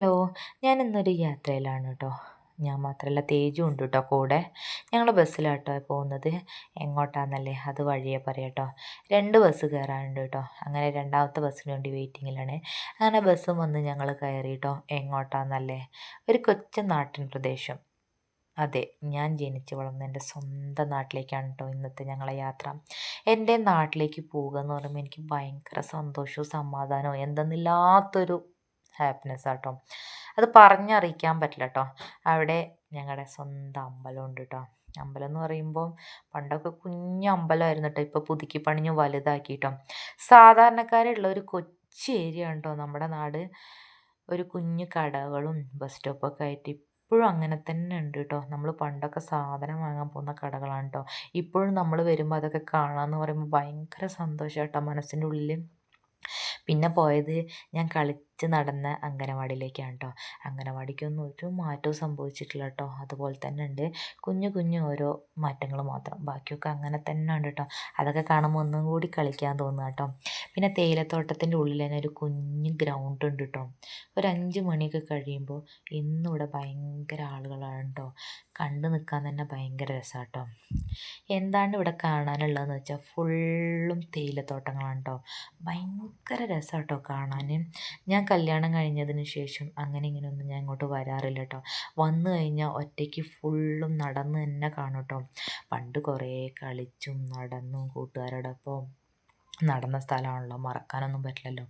Hello, ഞാനിന്നൊരു യാത്രയിലാണ് കേട്ടോ. ഞാൻ മാത്രമല്ല തേജും ഉണ്ട് കേട്ടോ കൂടെ. ഞങ്ങൾ ബസ്സിലാട്ടോ പോകുന്നത്. എങ്ങോട്ടാന്നല്ലേ അത് വഴിയെ പറയാം കേട്ടോ. 2 ബസ് കയറാനുണ്ട് കേട്ടോ. അങ്ങനെ രണ്ടാമത്തെ ബസ്സിന് വേണ്ടി വെയിറ്റിങ്ങിലാണ്. അങ്ങനെ ബസ്സും വന്ന് ഞങ്ങൾ കയറി കേട്ടോ. എങ്ങോട്ടാന്നല്ലേ, ഒരു കൊച്ചു നാട്ടിൻ പ്രദേശം. അതെ, ഞാൻ ജനിച്ച് വളർന്ന എൻ്റെ സ്വന്തം നാട്ടിലേക്കാണ് കേട്ടോ ഇന്നത്തെ ഞങ്ങളെ യാത്ര. എൻ്റെ നാട്ടിലേക്ക് പോകുക എന്ന് പറയുമ്പോൾ എനിക്ക് ഭയങ്കര സന്തോഷവും സമാധാനവും എന്തെന്നില്ലാത്തൊരു ഹാപ്പിനെസ് ആട്ടോ. അത് പറഞ്ഞറിയിക്കാൻ പറ്റില്ല കേട്ടോ. അവിടെ ഞങ്ങളുടെ സ്വന്തം അമ്പലമുണ്ട് കേട്ടോ. അമ്പലം എന്ന് പറയുമ്പോൾ പണ്ടൊക്കെ കുഞ്ഞ് അമ്പലമായിരുന്നു കേട്ടോ. ഇപ്പോൾ പുതുക്കി പണിഞ്ഞ് വലുതാക്കി കേട്ടോ. സാധാരണക്കാരുള്ള ഒരു കൊച്ചു ഏരിയ ആണ് കേട്ടോ നമ്മുടെ നാട്. ഒരു കുഞ്ഞു കടകളും ബസ് സ്റ്റോപ്പൊക്കെ ആയിട്ട് ഇപ്പോഴും അങ്ങനെ തന്നെ ഉണ്ട് കേട്ടോ. നമ്മൾ പണ്ടൊക്കെ സാധനം വാങ്ങാൻ പോകുന്ന കടകളാണ് കേട്ടോ. ഇപ്പോഴും നമ്മൾ വരുമ്പോൾ അതൊക്കെ കാണാമെന്ന് പറയുമ്പോൾ ഭയങ്കര സന്തോഷം കേട്ടോ മനസ്സിൻ്റെ ഉള്ളിൽ. പിന്നെ പോയത് ഞാൻ കളിച്ച് നടന്ന അംഗനവാടിയിലേക്കാണ് കേട്ടോ. അംഗനവാടിക്കൊന്നും ഒരു മാറ്റവും സംഭവിച്ചിട്ടില്ല കേട്ടോ. അതുപോലെ തന്നെ ഉണ്ട്. കുഞ്ഞു കുഞ്ഞു ഓരോ മാറ്റങ്ങൾ മാത്രം. ബാക്കിയൊക്കെ അങ്ങനെ തന്നെ ഉണ്ട് കേട്ടോ. അതൊക്കെ കാണുമ്പോൾ ഒന്നും കൂടി കളിക്കാൻ തോന്നുക കേട്ടോ. പിന്നെ തേയിലത്തോട്ടത്തിൻ്റെ ഉള്ളിൽ തന്നെ ഒരു കുഞ്ഞ് ഗ്രൗണ്ട് ഉണ്ട് കേട്ടോ. ഒരു 5 മണിയൊക്കെ കഴിയുമ്പോൾ ഇന്നിവിടെ ഭയങ്കര ആളുകളാണ് കേട്ടോ. കണ്ടു നിൽക്കാൻ തന്നെ ഭയങ്കര രസമാണ് കേട്ടോ. എന്താണ് ഇവിടെ കാണാനുള്ളതെന്ന് വെച്ചാൽ ഫുള്ളും തേയിലത്തോട്ടങ്ങളാണ് കേട്ടോ. ഭയങ്കര രസമാണ് കേട്ടോ കാണാൻ. ഞാൻ കല്യാണം കഴിഞ്ഞതിന് ശേഷം അങ്ങനെ ഇങ്ങനെയൊന്നും ഞാൻ ഇങ്ങോട്ട് വരാറില്ല കേട്ടോ. വന്നു കഴിഞ്ഞാൽ ഒറ്റയ്ക്ക് ഫുള്ളും നടന്ന് തന്നെ കാണും കേട്ടോ. പണ്ട് കുറേ കളിച്ചും നടന്നും കൂട്ടുകാരോടൊപ്പം നടന്ന സ്ഥലമാണല്ലോ, മറക്കാനൊന്നും പറ്റില്ലല്ലോ.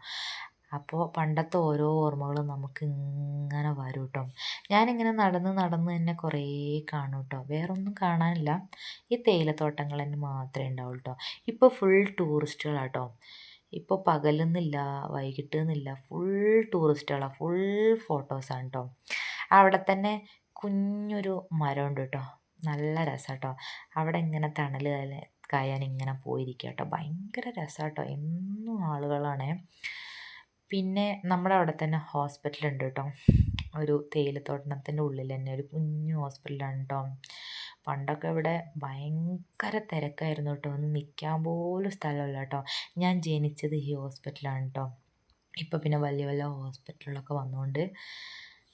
അപ്പോൾ പണ്ടത്തെ ഓരോ ഓർമ്മകളും നമുക്ക് ഇങ്ങനെ വരും കേട്ടോ. ഞാനിങ്ങനെ നടന്ന് നടന്ന് തന്നെ കുറേ കാണും കേട്ടോ. വേറൊന്നും കാണാനില്ല, ഈ തേയിലത്തോട്ടങ്ങൾ തന്നെ മാത്രമേ ഉണ്ടാവുള്ളൂ കേട്ടോ. ഇപ്പോൾ ഫുൾ ടൂറിസ്റ്റുകളാട്ടോ. ഇപ്പോൾ പകലെന്നില്ല വൈകിട്ട് എന്നില്ല, ഫുൾ ടൂറിസ്റ്റുകളാണ്, ഫുൾ ഫോട്ടോസാണ് കേട്ടോ. അവിടെ തന്നെ കുഞ്ഞൊരു മരമുണ്ട് കേട്ടോ. നല്ല രസമാണ് കേട്ടോ. അവിടെ ഇങ്ങനെ തണൽ കായാൻ ഇങ്ങനെ പോയിരിക്കുക കേട്ടോ. ഭയങ്കര രസമാണ് കേട്ടോ. എന്നും ആളുകളാണേ. പിന്നെ നമ്മുടെ അവിടെ തന്നെ ഹോസ്പിറ്റലുണ്ട് കേട്ടോ. ഒരു തേയിലത്തോട്ടത്തിൻ്റെ ഉള്ളിൽ തന്നെ ഒരു കുഞ്ഞു ഹോസ്പിറ്റലാണ് കേട്ടോ. പണ്ടൊക്കെ ഇവിടെ ഭയങ്കര തിരക്കായിരുന്നു കേട്ടോ. ഒന്ന് നിൽക്കാൻ പോലും സ്ഥലമില്ല കേട്ടോ. ഞാൻ ജനിച്ചത് ഈ ഹോസ്പിറ്റലാണ് കേട്ടോ. ഇപ്പോൾ പിന്നെ വലിയ വലിയ ഹോസ്പിറ്റലുകളൊക്കെ വന്നുകൊണ്ട്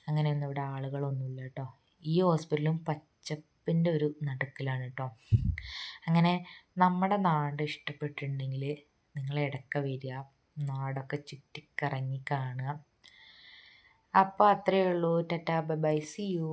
അങ്ങനെയൊന്നും ഇവിടെ ആളുകളൊന്നുമില്ല കേട്ടോ. ഈ ഹോസ്പിറ്റലും പച്ചപ്പിൻ്റെ ഒരു നടുക്കിലാണ് കേട്ടോ. അങ്ങനെ നമ്മുടെ നാട് ഇഷ്ടപ്പെട്ടിട്ടുണ്ടെങ്കിൽ നിങ്ങൾ ഇടയ്ക്ക് വരിക, നാടൊക്കെ ചുറ്റിക്കറങ്ങി കാണുക. അപ്പോൾ അത്രയേ ഉള്ളൂ. Tata bye bye, see U.